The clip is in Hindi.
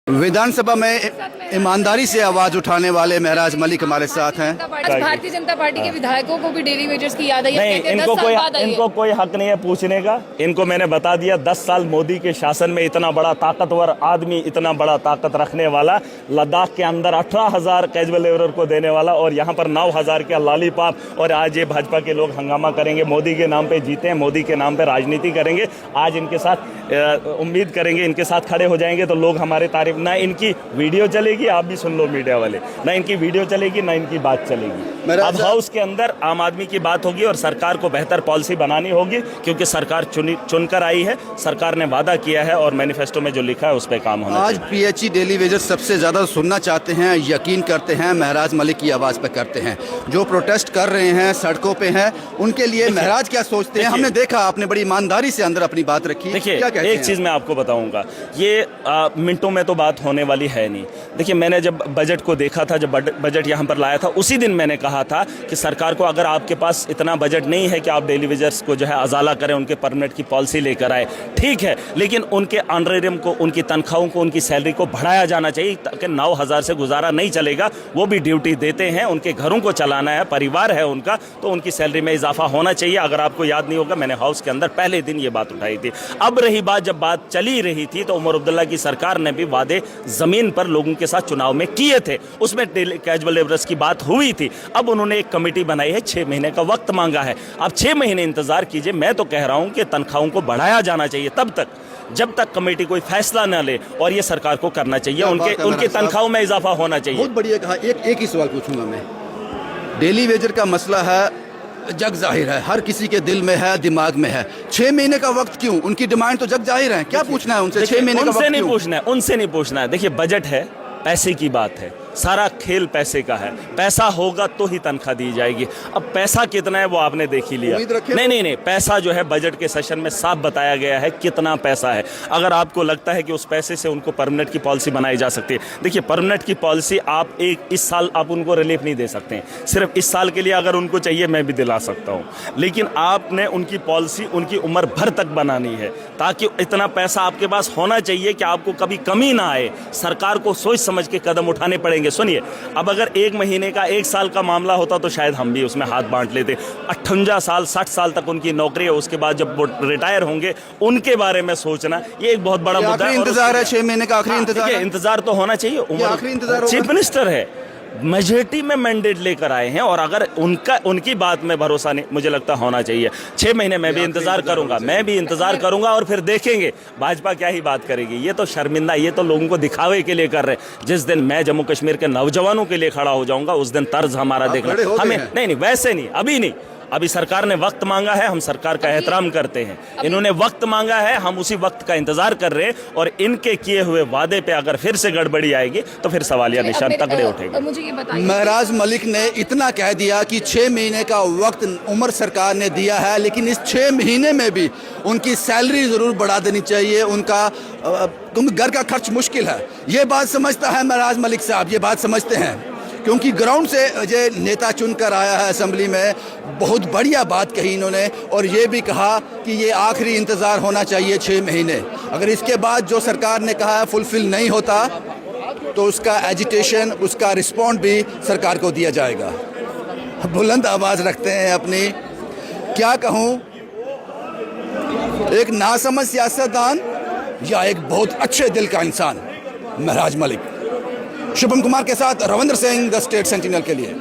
विधानसभा में ईमानदारी से आवाज उठाने वाले महराज मलिक हमारे साथ हैं। भारतीय जनता पार्टी के विधायकों को भी डेली वेजेस की याद आई है। नहीं, इनको कोई हक नहीं है पूछने का। इनको मैंने बता दिया 10 साल मोदी के शासन में इतना बड़ा ताकतवर आदमी, इतना बड़ा ताकत रखने वाला, लद्दाख के अंदर 18,000 कैजुअल लेबरर को देने वाला और यहाँ पर 9,000 के लॉलीपॉप, और आज ये भाजपा के लोग हंगामा करेंगे, मोदी के नाम पे जीते हैं, मोदी के नाम पे राजनीति करेंगे। आज इनके साथ उम्मीद करेंगे, इनके साथ खड़े हो जाएंगे तो लोग हमारे तारीफ, ना इनकी वीडियो चलेगी, आप भी सुन लो मीडिया वाले, ना इनकी वीडियो चलेगी ना इनकी बात चलेगी। अब हाउस के अंदर आम आदमी की बात होगी और सरकार को बेहतर पॉलिसी बनानी होगी, क्योंकि सरकार चुनकर आई है, सरकार ने वादा किया है और मैनिफेस्टो में जो लिखा है उस पर काम होना आज पीएचई डेली वेजेस सबसे ज्यादा सुनना चाहते हैं, यकीन करते हैं, महराज मलिक की आवाज पे करते हैं। जो प्रोटेस्ट कर रहे हैं, सड़कों पे हैं, उनके लिए महराज क्या सोचते हैं? हमने देखा आपने बड़ी ईमानदारी से अंदर अपनी बात रखी। देखिए, एक चीज मैं आपको बताऊंगा, ये मिनटों में तो बात होने वाली है नहीं। देखिए, मैंने जब बजट को देखा था, जब बजट यहाँ पर लाया था, उसी दिन मैंने कहा था कि सरकार को अगर आपके पास इतना बजट नहीं है कि आप डेली वेजर्स को जो है अजाला करें, उनके परमानेंट की पॉलिसी लेकर आए, ठीक है, लेकिन उनके ऑनरेरियम को, उनकी तनख्वाहों को, उनकी सैलरी को बढ़ाया जाना चाहिए, ताकि 9,000 से गुजारा नहीं चलेगा। वो भी ड्यूटी देते हैं, उनके घरों को चलाना है, परिवार है उनका, तो उनकी सैलरी में इजाफा होना चाहिए। अगर आपको याद नहीं होगा, मैंने हाउस के अंदर पहले दिन ये बात उठाई थी। अब रही बात, जब बात चली रही थी तो उमर अब्दुल्ला की सरकार ने भी वादे जमीन पर लोगों के साथ चुनाव में किए थे, उसमें कैजुअल लेबरर्स की बात हुई थी। अब उन्होंने एक कमेटी बनाई है, 6 महीने का वक्त मांगा है। अब 6 महीने इंतजार कीजिए। मैं तो कह रहा हूं कि तनख्वाहों को बढ़ाया जाना चाहिए तब तक, जब तक कमेटी कोई फैसला न ले, और ये सरकार को करना चाहिए, उनकी तनख्वाहों में इजाफा होना चाहिए। बहुत बढ़िया कहा। एक ही सवाल पूछूंगा मैं। डेली वेजर का मसला है, जग जाहिर है, हर किसी के दिल में है, दिमाग में है। 6 महीने का वक्त क्यों? उनकी डिमांड तो जग जाहिर है, क्या पूछना है उनसे? 6 महीने का वक्त नहीं पूछना है, उनसे नहीं पूछना है। देखिए, बजट है, पैसे की बात है, सारा खेल पैसे का है। पैसा होगा तो ही तनख्वाह दी जाएगी। अब पैसा कितना है वो आपने देख ही लिया। नहीं, पैसा जो है बजट के सेशन में साफ बताया गया है कितना पैसा है। अगर आपको लगता है कि उस पैसे से उनको परमानेंट की पॉलिसी बनाई जा सकती है, देखिए, परमानेंट की पॉलिसी आप इस साल आप उनको रिलीफ नहीं दे सकते हैं। सिर्फ इस साल के लिए अगर उनको चाहिए मैं भी दिला सकता हूँ, लेकिन आपने उनकी पॉलिसी उनकी उम्र भर तक बनानी है, ताकि इतना पैसा आपके पास होना चाहिए कि आपको कभी कमी ना आए। सरकार को सोच समझ के कदम उठाने पड़ेंगे। सुनिए, अब अगर 1 महीने का, 1 साल का मामला होता तो शायद हम भी उसमें हाथ बांट लेते। 58 साल 60 साल तक उनकी नौकरी है, उसके बाद जब वो रिटायर होंगे उनके बारे में सोचना, ये एक बहुत बड़ा मुद्दा है। इंतजार है 6 महीने का, आखिरी इंतजार तो होना चाहिए। आखिरी इंतजार, चीफ मिनिस्टर है, मेजॉरिटी में मैंडेट लेकर आए हैं, और अगर उनकी बात में भरोसा नहीं, मुझे लगता होना चाहिए। 6 महीने मैं भी इंतजार करूंगा, और फिर देखेंगे भाजपा क्या ही बात करेगी। ये तो शर्मिंदा, ये तो लोगों को दिखावे के लिए कर रहे हैं। जिस दिन मैं जम्मू कश्मीर के नौजवानों के लिए खड़ा हो जाऊंगा, उस दिन तर्ज हमारा देखना। हमें नहीं, वैसे नहीं, अभी नहीं। अभी सरकार ने वक्त मांगा है, हम सरकार का एहतराम करते हैं। इन्होंने वक्त मांगा है, हम उसी वक्त का इंतजार कर रहे हैं, और इनके किए हुए वादे पे अगर फिर से गड़बड़ी आएगी तो फिर सवालिया निशान तगड़े उठेंगे। मुझे ये बताइए, महराज मलिक ने इतना कह दिया कि 6 महीने का वक्त उमर सरकार ने दिया है, लेकिन इस 6 महीने में भी उनकी सैलरी जरूर बढ़ा देनी चाहिए। उनका घर का खर्च मुश्किल है, ये बात समझता है महराज मलिक साहब, ये बात समझते हैं, क्योंकि ग्राउंड से जो नेता चुनकर आया है असेंबली में। बहुत बढ़िया बात कही इन्होंने, और ये भी कहा कि ये आखिरी इंतज़ार होना चाहिए 6 महीने। अगर इसके बाद जो सरकार ने कहा है फुलफिल नहीं होता तो उसका एजिटेशन, उसका रिस्पॉन्ड भी सरकार को दिया जाएगा। बुलंद आवाज़ रखते हैं अपनी, क्या कहूँ, एक नासमझ सियासतदान या एक बहुत अच्छे दिल का इंसान महराज मलिक। शुभम कुमार के साथ Ravindra Singh, the state sentinel के लिए।